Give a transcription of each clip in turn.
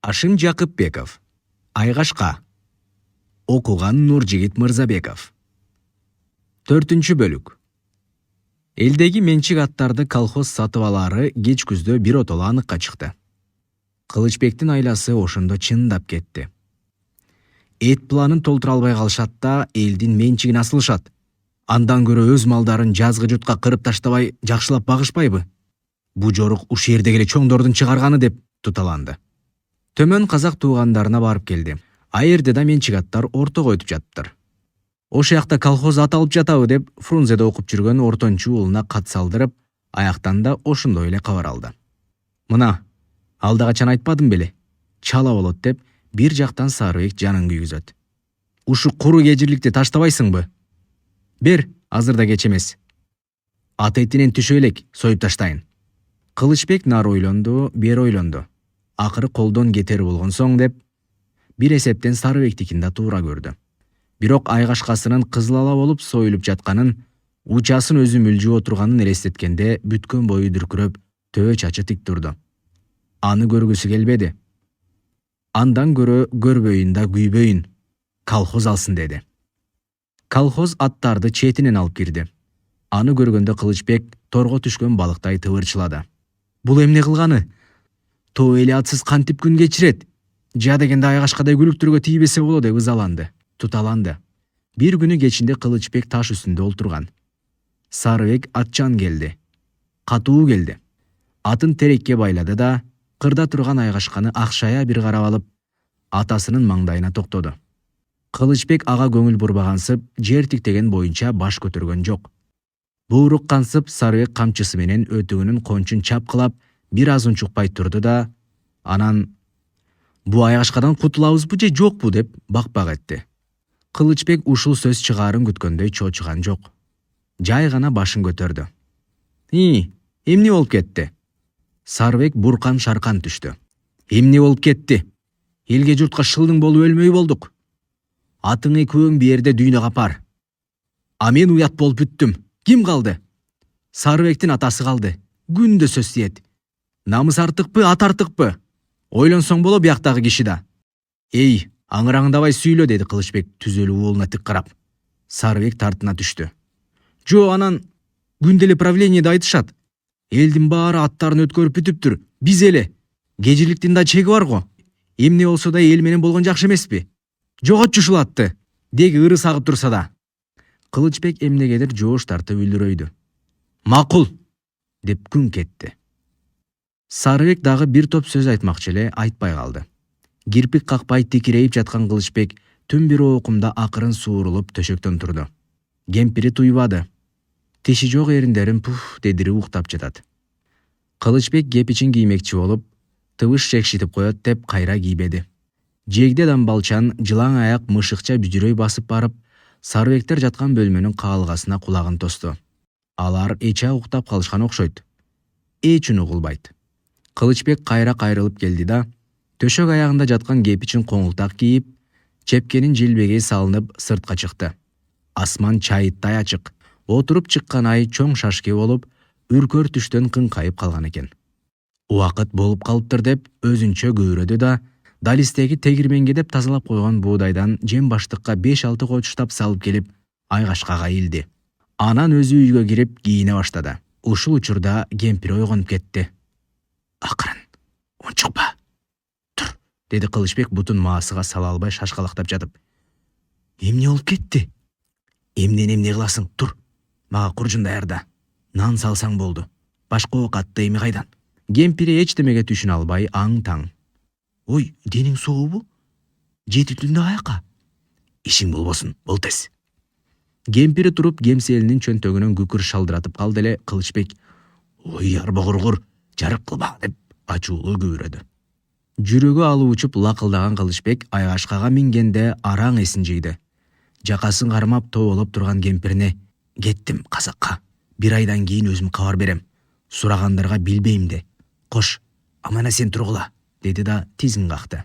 Ашим Жакыпбеков. Айгашка. Окуган Нуржигит Мырзабеков. 4 бөлүк. Элдеги менчик аттарды колхоз сатып алары кеч күздө бир отоло аныкка чыкты. Кылычбектин айласы ошондо чындап кетти. Эт планын толтура албай калышат да элдин менчигин асылышат. Андан көрө өз малдарын жазгы жутка кырып таштабай жакшылап багышпайбы? Бу жорук ушул жердеги эле чоңдордун чыгарганы деп туталанды. Төмөн казак туугандарына барып келди. Айырды да менчик аттар ортого өтүп жатыптыр. Ошол жакта колхоз ат алып жатабы деп Фрунзеде окуп жүргөн ортончу уулуна кат салдырып, аяктан да ошондой эле кабар алды. Мына, алда качан айтпадым беле? Чала болот деп бир жактан Сарыбек жанын күйгүзөт. Ушу куру кежирликти таштабайсыңбы? Бер, азырда кеч эмес. Ат этинен түшө элек, союп таштайын. Кылычбек нары ойлонду, бери ойлонду. Акыры колдон кетер болгон соң деп бир эсептен Сарыбектикин да туура көрдү. Бирок айгашкасынын кызыл ала болуп союлуп жатканын, учасын өзү мүлжүп отурганын элестеткенде бүткөн бою дүркүрөп, төбө чачы тик турду. Аны көргүсү келбеди. Андан көрө көрбөйүн да күйбөйүн, колхоз алсын деди. Колхоз аттарды четинен алып кирди. Аны көргөндө Кылычбек торго түшкөн балыктай тыбырчылады. Бул эмне кылганы? Тоо эле атсыз кантип күн кечирет? Жа дегенде айгашкадай күлүктөргө тийбесе болот деп ызаланды, туталанды. Бир күнү кечинде Кылычбек таш үстүндө олтурган. Сарыбек атчан келди. Катуу келди. Атын терекке байлады да, кырда турган айгашканы акшая бир карап алып, атасынын маңдайына токтоду. Кылычбек ага көңүл бурбагансып, жер тиктеген боюнча баш көтөргөн жок. Буурук кансып, Сарыбек камчысы менен өтүгүнүн кончун чапкылап, бир аз унчукпай турду да, анан бу айгашкадан кутулабызбы же жокпу деп бакпак этти. Кылычбек ушул сөз чыгаарын күткөндөй чочуган жок. Жай гана башын көтөрдү. Эмне болуп кетти? Сарыбек буркан шаркан түштү. Эмне болуп кетти? Элге журтка шылдың болуп өлмөй болдук. Атың экөөң биерде дүйнөгө апар. А мен уят болуп бүттүм. Ким калды? Сарыбектин атасы калды. Күндө сөз тиет. Намыс артыкпы, ат артыкпы? Ойлонсоң боло бияктагы киши да. Эй, аңыраңдабай сүйлө, деди Кылычбек түзөлүү уулуна тик карап. Сарыбек тартына түштү. Жо, анан күндө эле правлениеде айтышат. Элдин баары аттарын өткөрүп бүтүптүр. Биз эле. Кежирликтин да чеги бар го. Эмне болсо да эл менен болгон жакшы эмеспи? Жоготчу ушул атты. Деги ыры сагып турса да. Кылычбек эмнегедир жоош тартып үлдүрөйдү. Макул, деп күн кетти. Сарыбек дагы бир топ сөз айтмакчы эле айтпай калды. Кирпик какпай тикирейип жаткан Кылычбек түн бир окумда акырын суурулуп төшөктөн турду. Кемпири туйбады. Тиши жок эриндерин пуф дедирип уктап жатат. Кылычбек кепичин киймекчи болуп, тыбыш чекшитип коет деп кайра кийбеди. Жегде дамбалчан, жылаң аяк мышыкча бүжүрөй басып барып, Сарыбектер жаткан бөлмөнүн каалгасына кулагын тосту. Алар эча уктап калышкан окшойт. Эч үн угулбайт. Кылычбек кайра кайрылып келди да, төшөк аягында жаткан кепичин коңултак кийип, чепкенин жилбеге салынып сыртка чыкты. Асман чайыттай ачык. Отуруп чыккан ай чоң шашке болуп, үркөр түштөн кыңкайып калган экен. Убакыт болуп калыптыр деп өзүнчө көйрөдү да, далистеги тегирменге деп тазалап койгон буудайдан жем баштыкка 5-6 койчуштап салып келип, айгашкага илди. Анан өзү үйгө кирип кийине баштады. Ушул учурда кемпир ойгонуп кетти. Акырын, унчукпа. Тур, деди Кылычбек бутун маасыга сала албай шашкалактап жатып. Эмне болуп кетти? Эмне кыласың? Тур. Мага куржун даярда. Нан салсаң болду. Башка оокатты эми кайдан? Кемпири эчтемеге түшүнө албай аң-таң. Ой, дениң сообу? Жети түндө аяка? Ишиң болбосун, бол тез. Кемпири туруп кемселинин чөнтөгүнөн күкүр шалдыратып калды эле Кылычбек. Ой, арба кургур, жарык кылба деп ачуулуу көйрөдү. Жүрөгү алып учуп лакылдаган Кылычбек айгашкага мингенде араң эсин жыйды. Жакасын кармап тоолоп турган кемпирине: "Кеттим казакка. Бир айдан кийин өзүм кабар берем. Сурагандарга билбейм де. Кош, амана сен тургула", деди да тизин какты.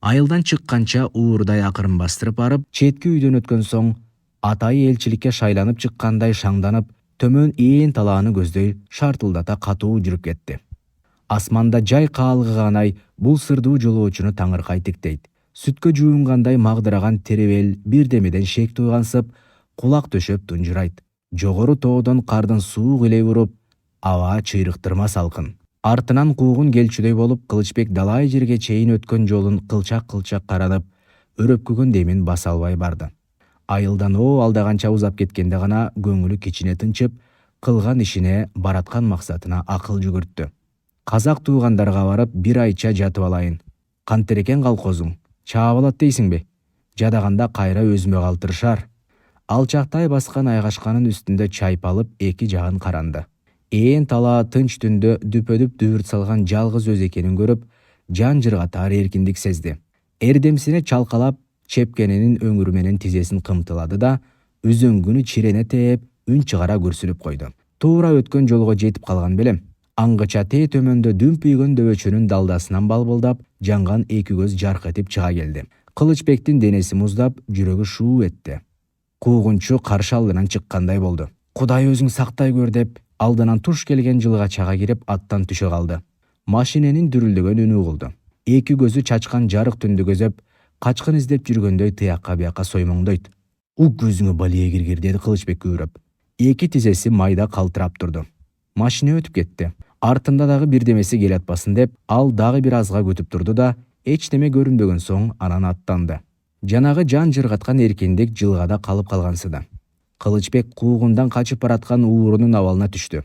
Айылдан чыкканча уурдай акырын бастырып барып, четки үйдөн өткөн соң, атайы элчиликке шайланып чыккандай шаңданып, төмөн ээн талааны көздөй шартылдата катуу жүрүп кетти. Асманда жай каалгыган бул сырдуу жолоочуну таңыркай тиктейт. Сүткө жуунгандай магдыраган теребел бирдемеден шек туйгансып, кулак төшөп тунжурайт. Жогору тоодон кардын суук илей уруп, аба чыйрыктырма салкын. Артынан куугун келчүдөй болуп, Кылычбек далай жерге чейин өткөн жолун кылчак-кылчак каранып, өрөпкөгөн демин баса албай барды. Айылдан алдаганча узап кеткенде гана көңүлү кичине тынчып, кылган ишине, бараткан максатына акыл жүгүрттү. Казак туугандарга барып, бир айча жатып алайын. Кантерекен колхозуң, чаап алат дейсиңби? Жадаганда кайра өзүмө калтырышар. Алчактай баскан айгашканын үстүндө чайпалып эки жагын каранды. Ээн талаа тынч түндө дүпөдүп дүбүрт салган жалгыз өз экенин көрүп, жан жыргатар эркиндик сезди. Эрдемсине чалкалап, чепкенинин өңүрү менен тизесин кымтылады да, үзөңгүнү чирене тээп, үн чыгара күрсүнүп койду. Туура өткөн жолго жетип калган белем. Аңгыча тээ төмөндө дүмпүйгөн дөбөчөнүн далдасынан балбылдап, жанган эки көз жарк этип чыга келди. Кылычбектин денеси муздап, жүрөгү шуу этти. Куугунчу каршы алдынан чыккандай болду. Кудай өзүң сактай көр деп, алдынан туш келген жылгачага кирип аттан түшө калды. Машиненин дүрүлдөгөн үнү угулду. Эки көзү чачкан жарык түндү көзөп, качкын издеп жүргөндөй тыякка бияка соймоңдойт. У көзүңө балие киргир, деди Кылычбек күйрөп. Эки тизеси майда калтырап турду. Машина өтүп кетти. Артында дагы бирдемеси келатпасын деп, ал дагы бир азга күтүп турду да, эчтеме көрүнбөгөн соң анан аттанды. Жанагы жан жыргаткан эркиндик жылгада калып калгансыды. Кылычбек куугундан качып бараткан уурунун абалына түштү.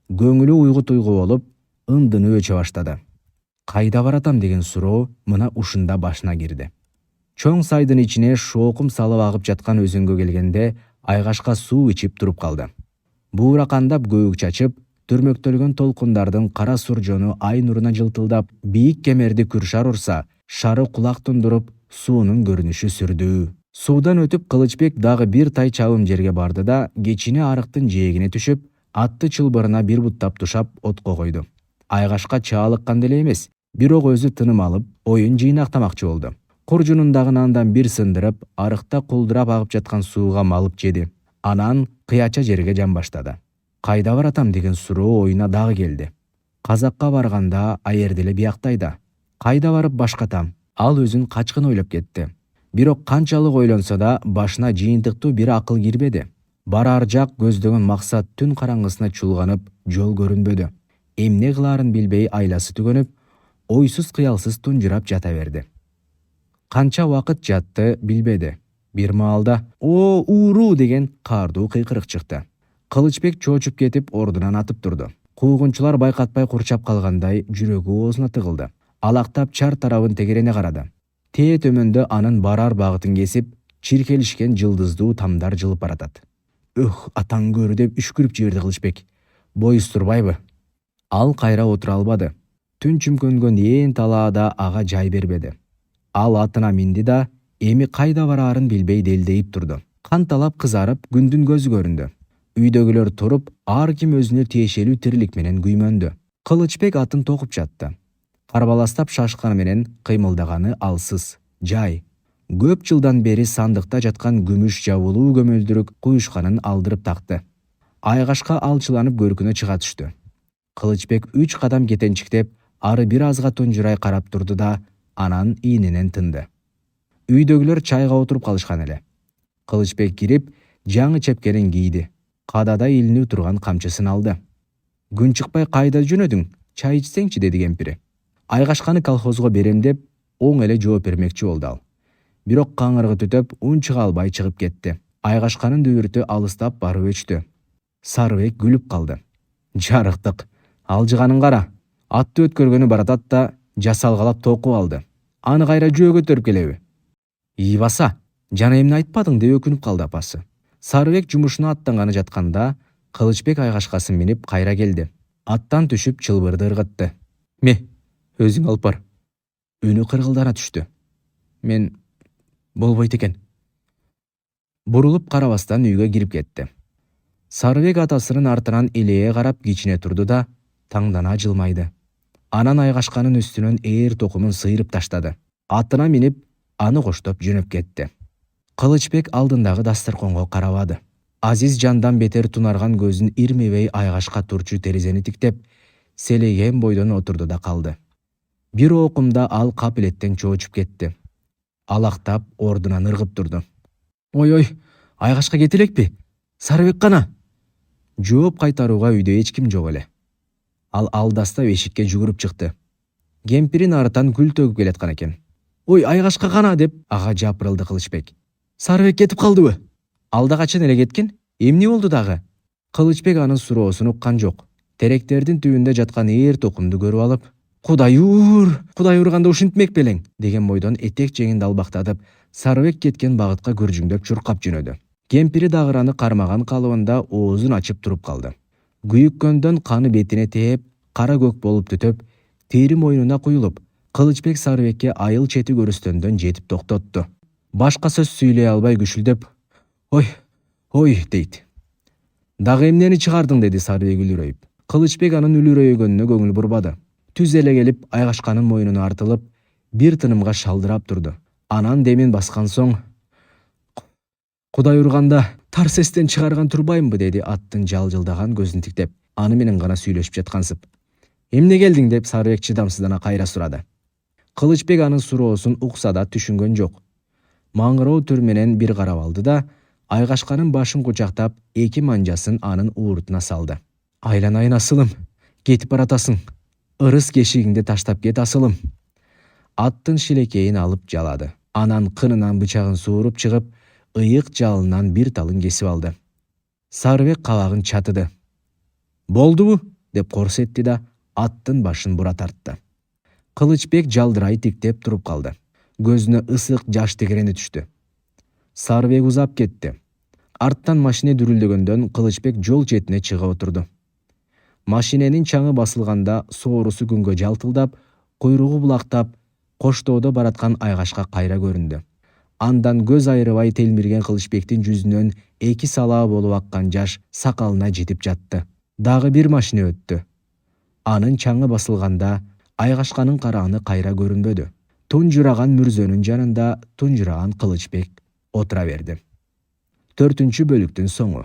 Көңүлү уйгу-туйгу болуп, ындыны өчө баштады. Кайда баратам деген суроо мына ушунда башына кирди. Чоң сайдын ичине шоокум салып агып жаткан өзөнгө келгенде айгашка суу ичип туруп калды. Бууракандап көбүк чачып, түрмөктөлгөн толкундардын кара суржону ай нуруна жылтылдап, бийик кемерди күршар урса, шары кулак тундуруп, суунун көрүнүшү сүрдүү. Суудан өтүп Кылычбек дагы бир тай чабым жерге барды да, кечине арыктын жээгине түшүп, атты чылбырына бир буттап тушап отко койду. Айгашка чаалыккан деле эмес, бирок өзү тыным алып, оюн жыйнактамакчы болду. Куржунундагы нандан бир сындырып, арыкта кулдурап агып жаткан сууга малып жеди. Анан кыяча жерге жан баштады. Кайда баратам деген суроо оюна дагы келди. Казакка барганда аер деле бияктайда. Кайда барып башкатам? Ал өзүн качкын ойлоп кетти. Бирок канчалык ойлонсо да башына жыйынтыктуу бир акыл кирбеди. Барар жак көздөгөн максат түн караңгысына чулганып, жол көрүнбөдү. Эмне кылаарын билбей айласы түгөнүп, ойсуз кыялсыз тунжурап жата берди. Канча убакыт жатты билбеди. Бир маалда "О, ууру" деген каардуу кыйкырык чыкты. Кылычбек чоочуп кетип, ордунан атып турду. Куугунчулар байкатпай курчап калгандай жүрөгү оозуна тыгылды. Алактап чар тарабын тегерене карады. Тээ төмөндө анын барар багытын кесип, чиркелишкен жылдыздуу тамдар жылып баратат. "Өх, атаң көрү" деп үшкүрүп жиберди Кылычбек. Боюз турбайбы? Ал кайра отура албады. Түн чүмкөнгөн ээн талаада ага жай бербеди. Ал атына минди да, эми кайда бараарын билбей делдейип турду. Канталап кызарып, күндүн көзү көрүндү. Үйдөгүлөр туруп, ар ким өзүнө тиешелүү тирилик менен күймөндү. Кылычбек атын токуп жатты. Карбаластап шашканы менен кыймылдаганы алсыз, жай. Көп жылдан бери сандыкта жаткан күмүш жабулуу көмөлдүрүк куюшканын алдырып такты. Айгашка алчыланып көркүнө чыга түштү. Кылычбек 3 кадам кетенчиктеп, ары бир азга тунжурай карап турду да, анан ийиненен тынды. Үйдөгүлөр чайга отуруп калышкан эле. Кылычбек кирип, жаңы чепкенин кийди. Кадада илинүү турган камчысын алды. "Күн чыкпай кайда жөнөдүң? Чай ичсеңчи" деди кемпири. Айгашканы колхозго берем деп, оң эле жооп бермекчи болду ал. Бирок каңырыгы түтөп, үн чыга албай чыгып кетти. Айгашканын дүбүртү алыстап барып өчтү. Сарыбек күлүп калды. "Жарыктык, алжыганын кара. Атты өткөргөнү баратат да, жасалгалап токуп алды. Аны кайра жөө көтөрүп келеби?" "Ийбаса, жана эмне айтпадың" деп өкүнүп калды апасы. Сарыбек жумушуна аттанганы жатканда, Кылычбек айгашкасын минип кайра келди. Аттан түшүп чылбырды ыргытты. "Ме, өзүң алып бар." Үнү кыргылдана түштү. "Мен болбойт экен." Бурулуп карабастан үйгө кирип кетти. Сарыбек атасынын артынан элее карап кичине турду да, таңдана жылмайды. Анан айгашканын үстүнөн ээр токумун сыйрып таштады. Атына минип, аны коштоп жөнөп кетти. Кылычбек алдындагы дасторконго карабады. Азиз жандан бетер тунарган көзүн ирмебей айгашка турчу терезени тиктеп, селеген бойдон отурду да калды. Бир окумда ал капилеттен чоочуп кетти. Алактап ордунан ыргып турду. Ой, Айгашка кете элекпи? Сарыбек кана? Жооп кайтарууга үйдө эч ким жок эле. Ал алдастап эшикке жүгүрүп чыкты. Кемпирин артан күл төгүп келаткан экен. Ой, Айгашка кана деп ага жапырылды Кылычбек. Сарыбек кетип калдыбы? Алда качан эле кеткен? Эмне болду дагы? Кылычбек анын суроосун уккан жок. Теректердин түбүндө жаткан ээр токумду көрүп алып, Кудай урганда ушинтмек белең деген бойдон этек жеңин далбактатып, Сарыбек кеткен багытка күржүңдөп чуркап жөнөдү. Кемпири дагыраны кармаган калыбында оозун ачып туруп калды. Күйүккөндөн каны бетине тээп, кара көк болуп түтөп, тери мойнуна куюлуп, Кылычбек Сарыбекке айыл чети көрүстөндөн жетип токтотту. Башка сөз сүйлөй албай күшүлдөп, ой дейт. Дагы эмнени чыгардың деди Сарыбек үлүрөйүп. Кылычбек анын үлүрөйгөнүнө көңүл бурбады. Түз эле келип Айгашканын мойнуна артылып, бир тынымга шалдырап турду. Анан демин баскан соң, Кудай урганда тар сестен чыгарган турбаймбы деди аттын жалжылдаган көзүн тиктеп. Аны менен гана сүйлөшүп жаткансып. Эмне келдиң деп Сарыбек чыдамсыздана кайра сурады. Кылычбек анын суроосун укса да түшүнгөн жок. Маңыроо түр менен бир карап алды да, Айгашканын башын кучактап, эки манжасын анын уурутуна салды. Айланайын асылым, кетип баратасың. Ырыс кешигиңди таштап кет асылым. Аттын шилекейин алып жалады. Анан кынынан бычагын сууруп чыгып, ыйык жалынан бир талын кесип алды. Сарыбек кабагын чатыды. Болдубу? Деп корс этти да аттын башын бура тартты. Кылычбек жалдырай тиктеп туруп калды. Көзүнө ысык жаш тегерене түштү. Сарыбек узап кетти. Арттан машине дүрүлдөгөндөн Кылычбек жол четине чыга отурду. Машиненин чаңы басылганда соорусу күнгө жалтылдап, куйругу булактап, коштоодо бараткан Айгашка кайра көрүндү. Андан көз айрыбай телмирген Кылычбектин жүзүнөн эки салаа болуп аккан жаш сакалына жетип жатты. Дагы бир машина өттү. Анын чаңы басылганда Айгашканын карааны кайра көрүнбөдү. Тунжураган мүрзөнүн жанында тунжураган Кылычбек отура берди. 4-бөлүктүн соңу.